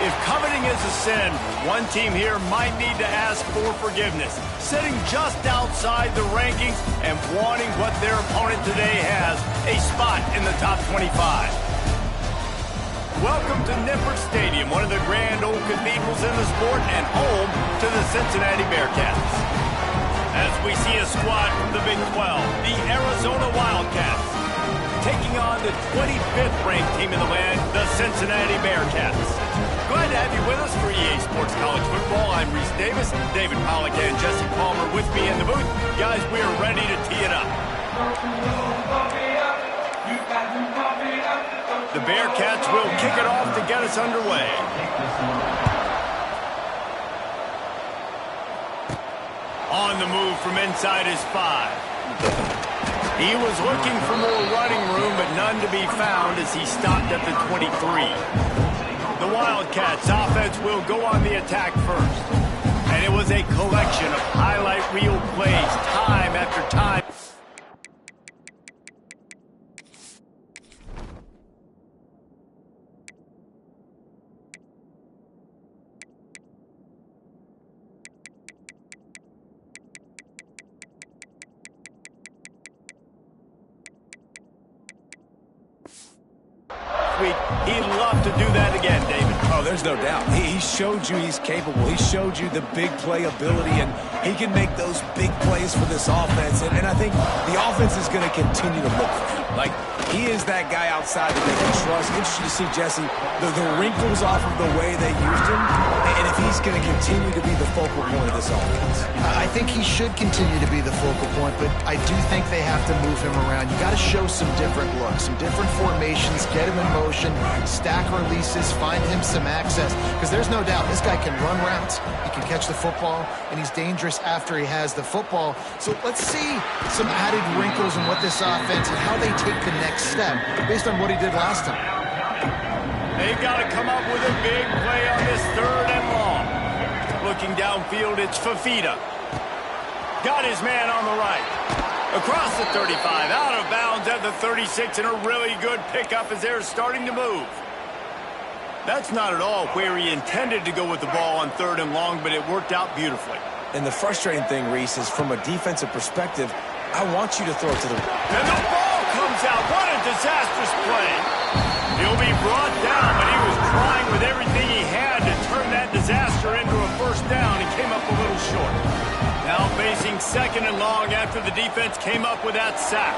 If coveting is a sin, one team here might need to ask for forgiveness, sitting just outside the rankings and wanting what their opponent today has, a spot in the top 25. Welcome to Nippert Stadium, one of the grand old cathedrals in the sport and home to the Cincinnati Bearcats. As we see a squad from the Big 12, the Arizona Wildcats, taking on the 25th ranked team in the land, the Cincinnati Bearcats. Glad to have you with us for EA Sports College Football. I'm Reese Davis, David Pollack and Jesse Palmer with me in the booth. Guys, we are ready to tee it up. The Bearcats will kick it off to get us underway. On the move from inside his 5. He was looking for more running room, but none to be found as he stopped at the 23. The Wildcats offense will go on the attack first. And it was a collection of highlight reel plays time after time. He'd love to do that again, David. Oh, there's no doubt. He showed you he's capable. He showed you the big play ability, and he can make those big plays for this offense. And I think the offense is going to continue to look for him. Like, he is that guy outside that they can trust. Interesting to see, Jesse, the wrinkles off of the way they used him, and if he's going to continue to be the focal point of this offense. I think he should continue to be the focal point, but I do think they have to move him around. You got to show some different looks, some different formations, get him in motion, stack releases, find him some access, because there's no doubt this guy can run routes, he can catch the football, and he's dangerous after he has the football. So let's see some added wrinkles in what this offense and how they take the next step based on what he did last time. They've got to come up with a big play on this 3rd and long. Looking downfield, it's Fafita. Got his man on the right. Across the 35, out of bounds at the 36, and a really good pickup as they're starting to move. That's not at all where he intended to go with the ball on 3rd and long, but it worked out beautifully. And the frustrating thing, Reese, is from a defensive perspective, I want you to throw it to the... And the ball comes out. What a disastrous play. He'll be brought down, but he was trying with everything he had to turn that disaster into a first down. He came up a little short. Now facing 2nd and long after the defense came up with that sack.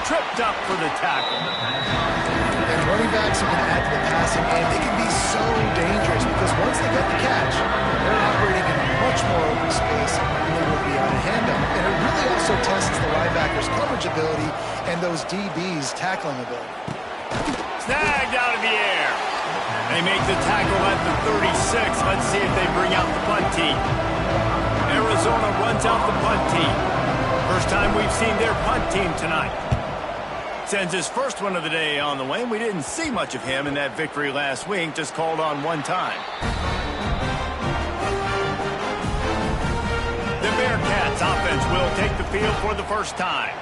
Tripped up for the tackle. And running backs who can add to the passing game, they can be so dangerous because once they get the catch, they're operating in much more open space than they would be on a handoff. And it really also tests the linebackers' coverage ability and those DBs' tackling ability. Snagged out of the air. They make the tackle at the 36. Let's see if they bring out the punt team. Arizona runs out the punt team. First time we've seen their punt team tonight. Sends his first one of the day on the way. We didn't see much of him in that victory last week, just called on one time. The Bearcats offense will take the field for the first time.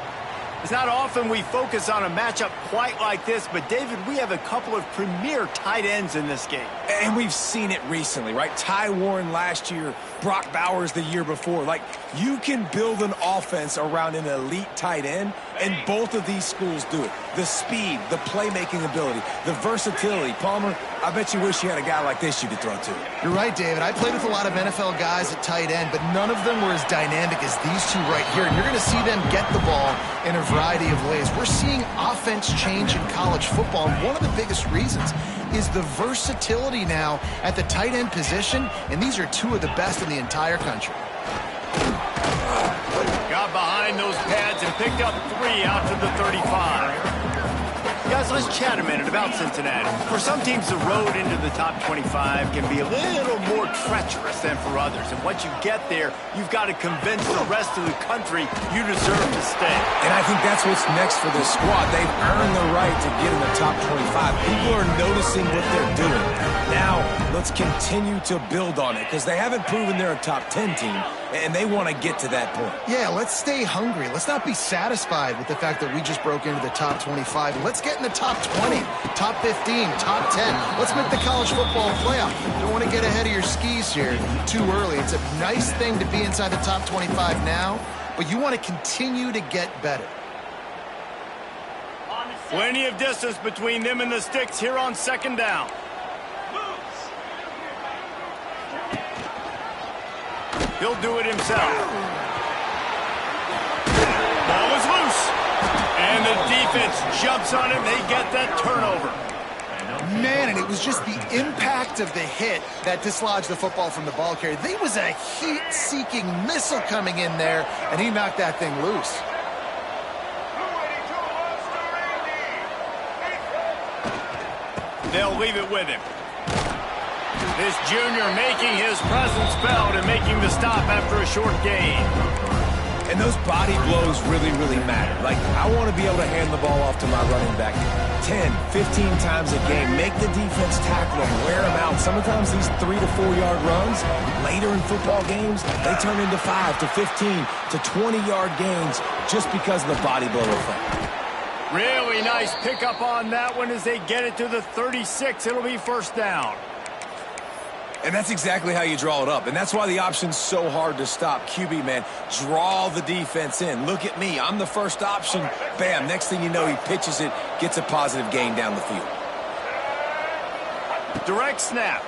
It's not often we focus on a matchup quite like this, but David, we have a couple of premier tight ends in this game. And we've seen it recently, right? Ty Warren last year, Brock Bowers the year before. Like, you can build an offense around an elite tight end, and both of these schools do it. The speed, the playmaking ability, the versatility. Palmer, I bet you wish you had a guy like this you could throw to. You're right, David. I played with a lot of NFL guys at tight end, but none of them were as dynamic as these two right here. And you're going to see them get the ball in a variety of ways. We're seeing offense change in college football, and one of the biggest reasons is the versatility now at the tight end position, and these are two of the best in the entire country. Got behind those pads and picked up 3 out to the 35. Guys, let's chat a minute about Cincinnati. For some teams, the road into the top 25 can be a little more treacherous than for others. And once you get there, you've got to convince the rest of the country you deserve to stay. And I I think that's what's next for this squad. They've earned the right to get in the top 25. People are noticing what they're doing. Now, let's continue to build on it because they haven't proven they're a top 10 team, and they want to get to that point. Yeah, let's stay hungry. Let's not be satisfied with the fact that we just broke into the top 25. Let's get in the top 20, top 15, top 10. Let's make the college football playoff. Don't want to get ahead of your skis here too early. It's a nice thing to be inside the top 25 now, but you want to continue to get better. Plenty of distance between them and the sticks here on second down. He'll do it himself. Ball is loose. And the defense jumps on him. They get that turnover. Man, and it was just the impact of the hit that dislodged the football from the ball carrier. There was a heat-seeking missile coming in there, and he knocked that thing loose. They'll leave it with him. This junior making his presence felt and making the stop after a short gain. And those body blows really, really matter. Like, I want to be able to hand the ball off to my running back 10, 15 times a game. Make the defense tackle them, wear them out. Sometimes these 3 to 4 yard runs, later in football games, they turn into 5 to 15 to 20 yard gains just because of the body blow effect. Really nice pickup on that one as they get it to the 36. It'll be first down. And that's exactly how you draw it up. And that's why the option's so hard to stop. QB, man, draw the defense in. Look at me. I'm the first option. Bam. Next thing you know, he pitches it, gets a positive gain down the field. Direct snap.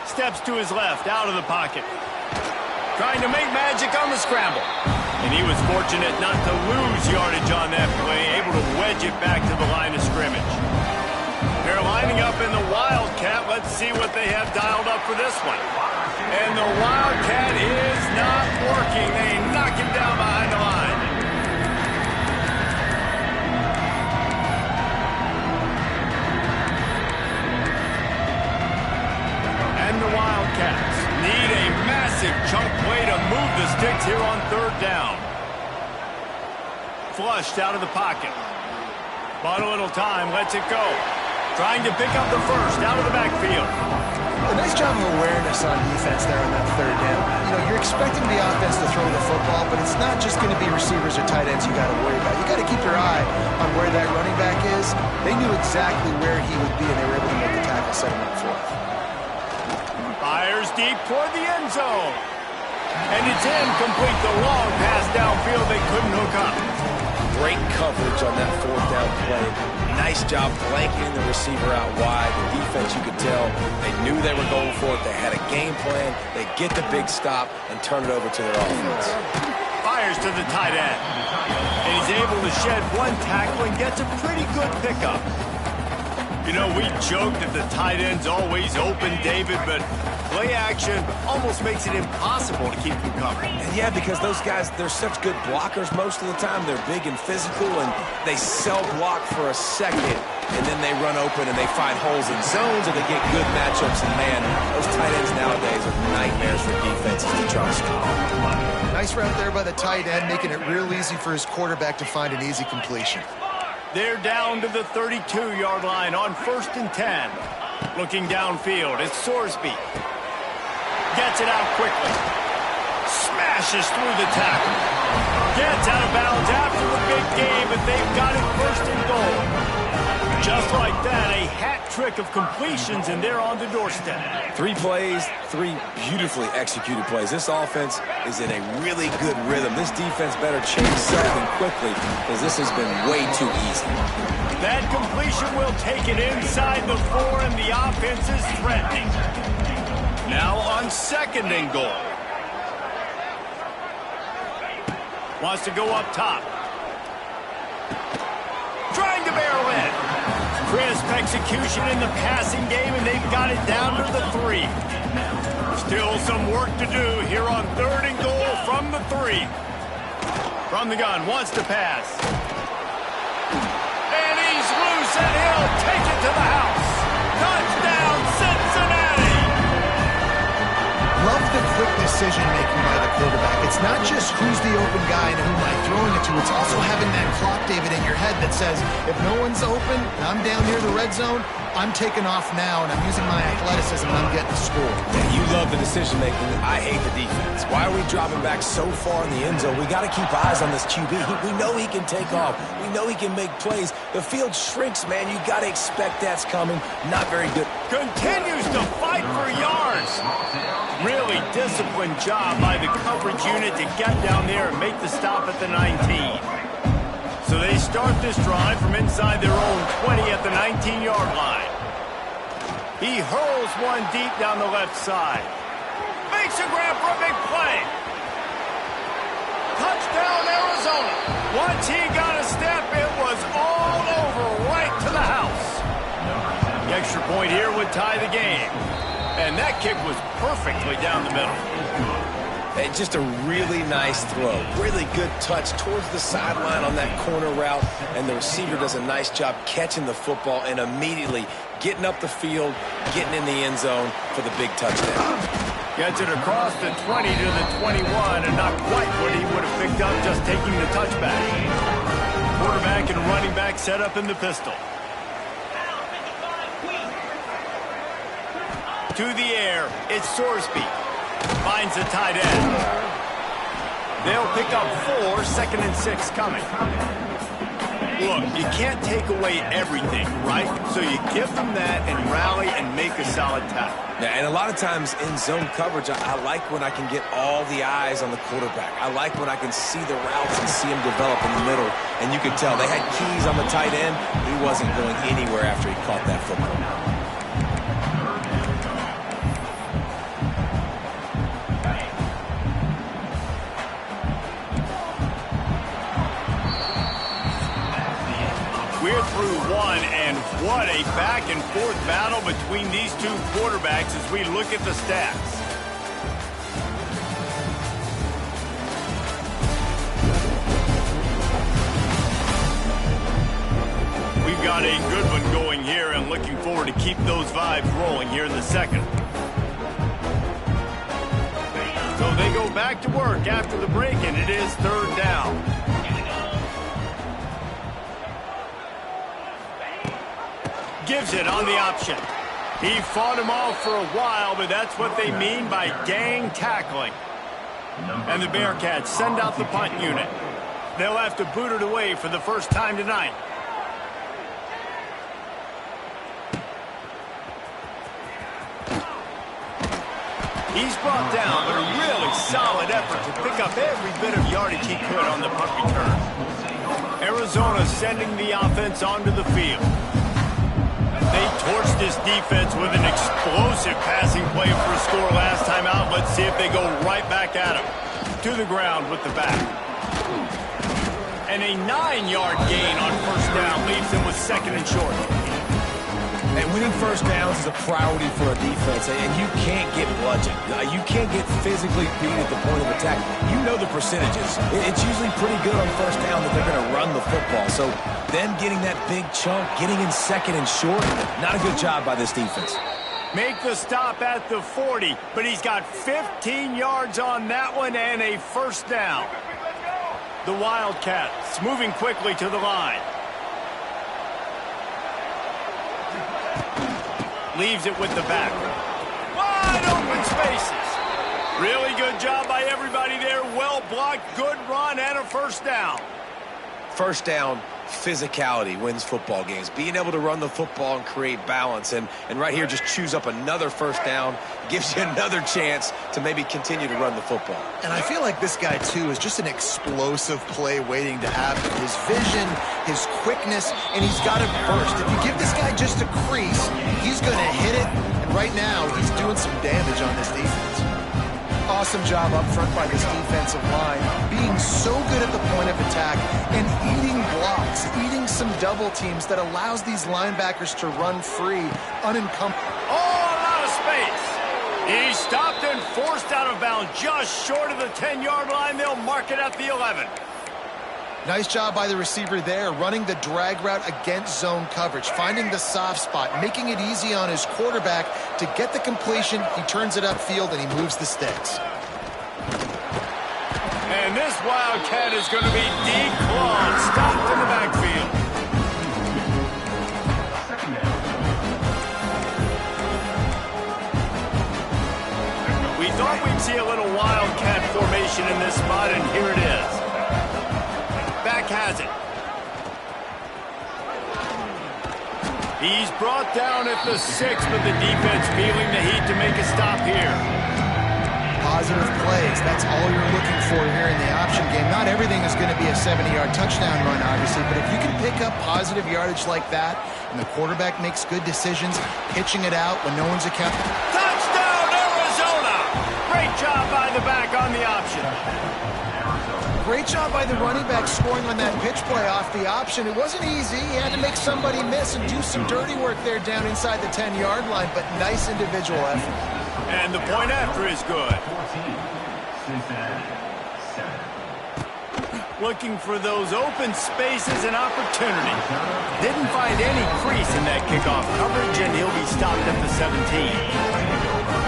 Steps to his left, out of the pocket. Trying to make magic on the scramble. And he was fortunate not to lose yardage on that play, able to wedge it back to the line of scrimmage. They're lining up in the Wildcat. Let's see what they have dialed up for this one. And the Wildcat is not working. They knock him down behind the line. And the Wildcats need a massive chunk play to move the sticks here on third down. Flushed out of the pocket. Bought a little time, lets it go. Trying to pick up the first out of the backfield. A nice job of awareness on defense there on that third down. You know, you're expecting the offense to throw the football, but it's not just going to be receivers or tight ends you got to worry about. You got to keep your eye on where that running back is. They knew exactly where he would be, and they were able to make the tackle, set him up for it. Fires deep toward the end zone. And it's incomplete. The long pass downfield they couldn't hook up. Great coverage on that fourth down play. Nice job blanketing the receiver out wide. The defense, you could tell, they knew they were going for it. They had a game plan. They get the big stop and turn it over to their offense. Fires to the tight end. And he's able to shed one tackle and gets a pretty good pickup. You know, we joked that the tight end's always open, David, but play action almost makes it impossible to keep them covered. And yeah, because those guys, they're such good blockers most of the time. They're big and physical, and they cell block for a second, and then they run open and they find holes in zones, or they get good matchups. And man, those tight ends nowadays are nightmares for defenses to try to stop. Nice route there by the tight end, making it real easy for his quarterback to find an easy completion. They're down to the 32-yard line on 1st and 10. Looking downfield, it's Sorsby. Gets it out quickly. Smashes through the tackle. Gets out of bounds after the big game, but they've got it 1st and goal. Just like that, a hat trick of completions, and they're on the doorstep. 3 plays, 3 beautifully executed plays. This offense is in a really good rhythm. This defense better change something quickly, because this has been way too easy. That completion will take it inside the 4, and the offense is threatening. Now on 2nd and goal. Wants to go up top. Trying to barrel in. Crisp execution in the passing game, and they've got it down to the 3. Still some work to do here on 3rd and goal from the 3. From the gun, wants to pass. And he's loose, and he'll take it to the house. Touchdown, Cincinnati! Love the quick decision-making by the quarterback. It's not just who's the open guy and who am I throwing it to. It's also having that clock, David, in your head that says, if no one's open, and I'm down near the red zone, I'm taking off now, and I'm using my athleticism, and I'm getting a score. Yeah, you love the decision-making. I hate the defense. Why are we dropping back so far in the end zone? We got to keep eyes on this QB. We know he can take off. We know he can make plays. The field shrinks, man. You got to expect that's coming. Not very good. Continues to fight for yards. Really disciplined job by the coverage unit to get down there and make the stop at the 19. So they start this drive from inside their own 20 at the 19-yard line. He hurls one deep down the left side. Makes a grab for a big play. Touchdown, Arizona. Once he got a step, it was all over right to the house. The extra point here would tie the game. And that kick was perfectly down the middle. And just a really nice throw. Really good touch towards the sideline on that corner route. And the receiver does a nice job catching the football and immediately getting up the field, getting in the end zone for the big touchdown. Gets it across the 20 to the 21, and not quite what he would have picked up just taking the touchback. Quarterback and running back set up in the pistol. To the air, it's Sorsby. Finds the tight end. They'll pick up 4, 2nd and 6 coming. Look, you can't take away everything, right? So you give them that and rally and make a solid tackle. Yeah, and a lot of times in zone coverage, I like when I can get all the eyes on the quarterback. I like when I can see the routes and see him develop in the middle. And you could tell they had keys on the tight end. He wasn't going anywhere after he caught that football. We're through one, and what a back-and-forth battle between these two quarterbacks as we look at the stats. We've got a good one going here, and looking forward to keep those vibes rolling here in the second. So they go back to work after the break, and it is 3rd down. Gives it on the option. He fought him off for a while, but that's what they mean by gang tackling. And the Bearcats send out the punt unit. They'll have to boot it away for the first time tonight. He's brought down, but a really solid effort to pick up every bit of yardage he could on the punt return. Arizona sending the offense onto the field. They torched this defense with an explosive passing play for a score last time out. Let's see if they go right back at him. To the ground with the back. And a 9-yard gain on 1st down leaves him with 2nd and short. And winning 1st downs is a priority for a defense, and you can't get bludgeoned. You can't get physically beat at the point of attack. You know the percentages. It's usually pretty good on 1st down that they're going to run the football. So them getting that big chunk, getting in 2nd and short, not a good job by this defense. Make the stop at the 40, but he's got 15 yards on that one and a 1st down. The Wildcats moving quickly to the line. Leaves it with the back. Wide open spaces. Really good job by everybody there. Well blocked, good run, and a 1st down. 1st down, physicality wins football games. Being able to run the football and create balance. And right here, just choose up another 1st down. Gives you another chance to maybe continue to run the football. And I feel like this guy, too, is just an explosive play waiting to happen. His vision, his quickness, and he's got it burst. If you give this guy just a crease, he's going to hit it. And right now, he's doing some damage on this defense. Awesome job up front by this defensive line, being so good at the point of attack and eating blocks, eating some double teams that allows these linebackers to run free, unencumbered. Oh, a lot of space. He stopped and forced out of bounds just short of the 10-yard line. They'll mark it at the 11. Nice job by the receiver there, running the drag route against zone coverage, finding the soft spot, making it easy on his quarterback to get the completion. He turns it upfield, and he moves the sticks. And this Wildcat is going to be declawed, stopped in the backfield. We thought we'd see a little Wildcat formation in this spot, and here it is. Back has it. He's brought down at the 6, but the defense feeling the heat to make a stop here. Positive plays, that's all you're looking for here in the option game. Not everything is going to be a 70-yard touchdown run, obviously, but if you can pick up positive yardage like that, and the quarterback makes good decisions, pitching it out when no one's accounting. Touchdown, Arizona! Great job by the back on the option. Great job by the running back scoring on that pitch play off the option. It wasn't easy. He had to make somebody miss and do some dirty work there down inside the 10-yard line, but nice individual effort. And the point after is good. Looking for those open spaces and opportunity. Didn't find any crease in that kickoff coverage, and he'll be stopped at the 17.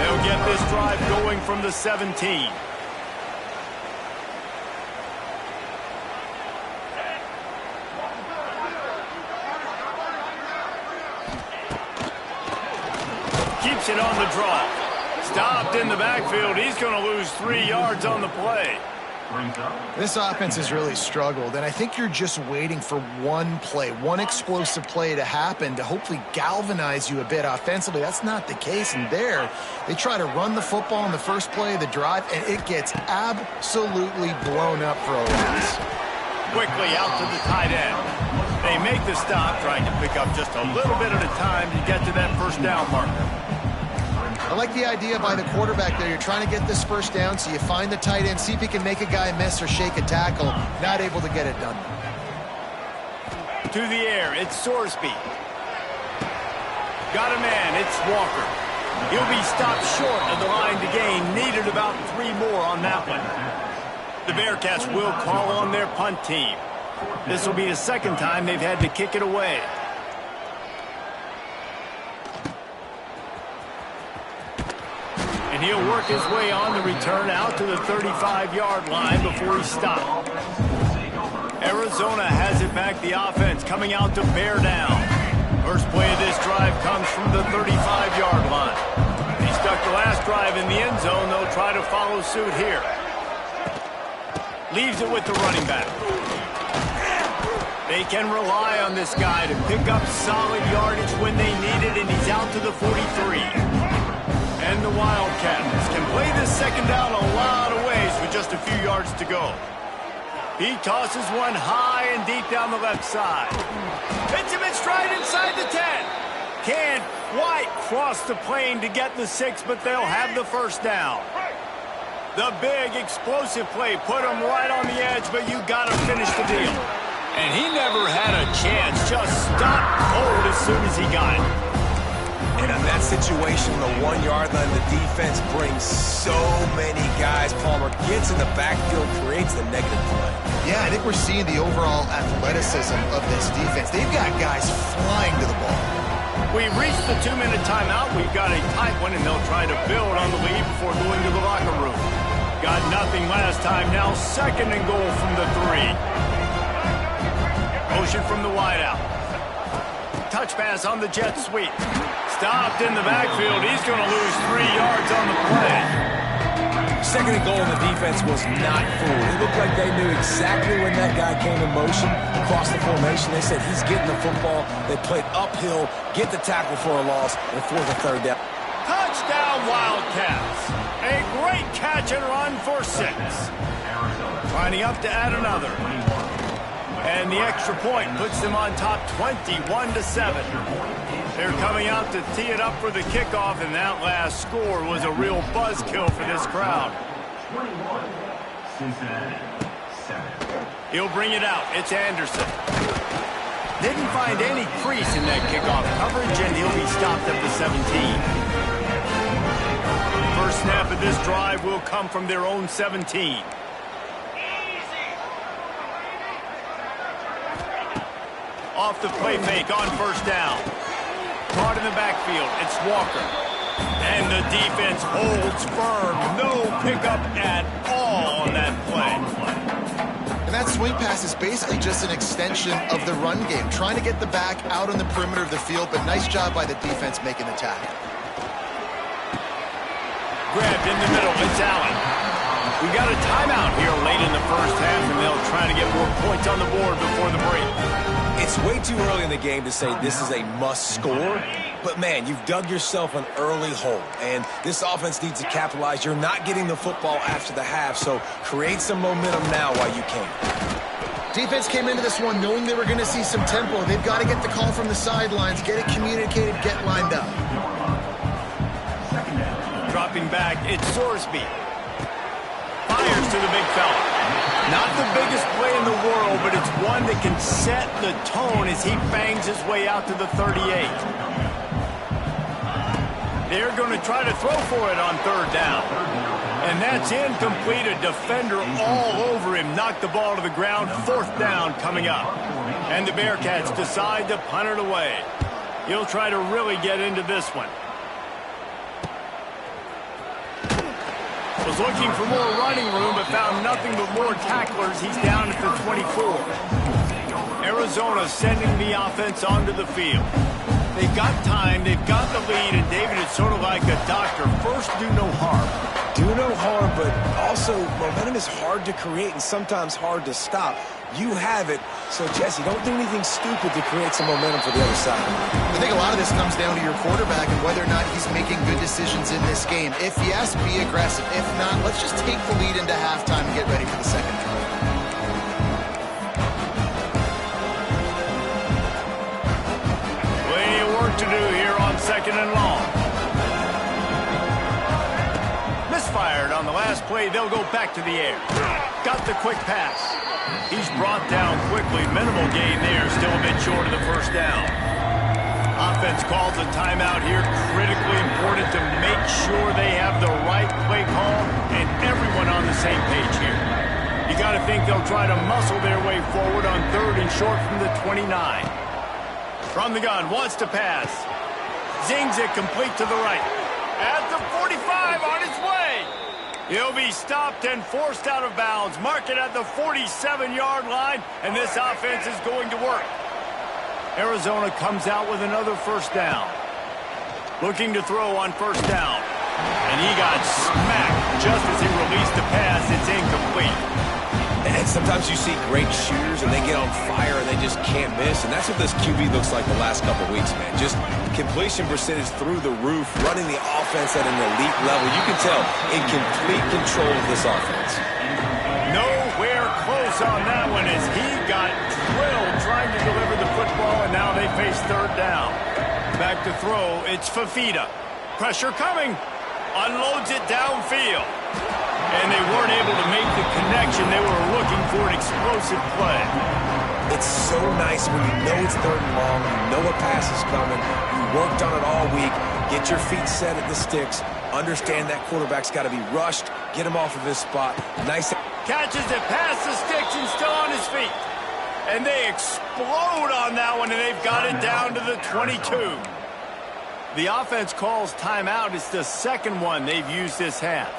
They'll get this drive going from the 17. Keeps it on the draw. Stopped in the backfield. He's going to lose 3 yards on the play. This offense has really struggled, and I think you're just waiting for one play, one explosive play to happen to hopefully galvanize you a bit offensively. That's not the case, and there they try to run the football in the first play of the drive, and it gets absolutely blown up for a loss. Quickly out to the tight end. They make the stop, trying to pick up just a little bit at a time to get to that first down marker. I like the idea by the quarterback there. You're trying to get this first down, so you find the tight end, see if he can make a guy miss or shake a tackle. Not able to get it done. To the air, it's Sorsby. Got a man, it's Walker. He'll be stopped short of the line to gain. Needed about 3 more on that one. The Bearcats will call on their punt team. This will be the second time they've had to kick it away. And he'll work his way on the return out to the 35-yard line before he's stopped. Arizona has it back, the offense coming out to bear down. First play of this drive comes from the 35-yard line. He stuck the last drive in the end zone. They'll try to follow suit here. Leaves it with the running back. They can rely on this guy to pick up solid yardage when they need it, and he's out to the 43. And the Wildcats can play this second down a lot of ways with just a few yards to go. He tosses one high and deep down the left side. Hits him in stride inside the 10. Can't quite cross the plane to get the 6, but they'll have the first down. The big explosive play put him right on the edge, but you got to finish the deal. And he never had a chance, just stopped cold as soon as he got it. And on that situation, the 1-yard line, the defense brings so many guys. Palmer gets in the backfield, creates the negative play. Yeah, I think we're seeing the overall athleticism of this defense. They've got guys flying to the ball. We've reached the 2-minute timeout. We've got a tight one, and they'll try to build on the lead before going to the locker room. Got nothing last time. Now 2nd and goal from the 3. Motion from the wideout. Touch pass on the jet sweep. Stopped in the backfield. He's going to lose 3 yards on the play. 2nd and goal, and the defense was not fooled. It looked like they knew exactly when that guy came in motion across the formation. They said he's getting the football. They played uphill, get the tackle for a loss, and force a 3rd down. Touchdown, Wildcats. A great catch and run for 6. Lining up to add another. And the extra point puts them on top 21-7. They're coming out to tee it up for the kickoff, and that last score was a real buzzkill for this crowd. He'll bring it out. It's Anderson. Didn't find any crease in that kickoff coverage, and he'll be stopped at the 17. First snap of this drive will come from their own 17. Off the play fake on first down. Caught in the backfield. It's Walker. And the defense holds firm. No pickup at all on that play. And that swing pass is basically just an extension of the run game, trying to get the back out on the perimeter of the field, but nice job by the defense making the tackle. Grabbed in the middle. It's Allen. We got a timeout here late in the first half, and they'll try to get more points on the board before the break. It's way too early in the game to say this is a must score, but man, you've dug yourself an early hole, and this offense needs to capitalize. You're not getting the football after the half, so create some momentum now while you can. Defense came into this one knowing they were going to see some tempo. They've got to get the call from the sidelines, get it communicated, get lined up. Dropping back, it's Sorsby. Fires to the big fella. Not the biggest play in the world, but it's one that can set the tone as he bangs his way out to the 38. They're going to try to throw for it on third down. And that's incomplete. A defender all over him. Knocked the ball to the ground. Fourth down coming up. And the Bearcats decide to punt it away. He'll try to really get into this one. Was looking for more running room, but found nothing but more tacklers. He's down at the 24. Arizona sending the offense onto the field. They've got time, they've got the lead, and David, it's sort of like a doctor. First, do no harm. Do no harm, but also momentum is hard to create and sometimes hard to stop. You have it, so Jesse, don't do anything stupid to create some momentum for the other side. I think a lot of this comes down to your quarterback and whether or not he's making good decisions in this game. If yes, be aggressive. If not, let's just take the lead into halftime and get ready for the second drive. Plenty of work to do here on second and long. Misfired on the last play. They'll go back to the air. Got the quick pass. He's brought down quickly. Minimal gain there. Still a bit short of the first down. Offense calls a timeout here. Critically important to make sure they have the right play call and everyone on the same page here. You got to think they'll try to muscle their way forward on third and short from the 29. From the gun, wants to pass. Zings it complete to the right. At the 45, on his way. He'll be stopped and forced out of bounds. Mark it at the 47-yard line, and this offense is going to work. Arizona comes out with another first down. Looking to throw on first down. And he got smacked just as he released the pass. It's incomplete. And sometimes you see great shooters and they get on fire and they just can't miss. And that's what this QB looks like the last couple weeks, man. Just completion percentage through the roof, running the offense at an elite level. You can tell in complete control of this offense. Nowhere close on that one as he got drilled trying to deliver the football, and now they face third down. Back to throw, it's Fafita. Pressure coming. Unloads it downfield. And they weren't able to make the connection. They were looking for an explosive play. It's so nice when you know it's third and long, you know a pass is coming, you worked on it all week, get your feet set at the sticks, understand that quarterback's got to be rushed, get him off of his spot. Nice. Catches it past the sticks and still on his feet. And they explode on that one, and they've got it down to the 22. The offense calls timeout. It's the second one they've used this half.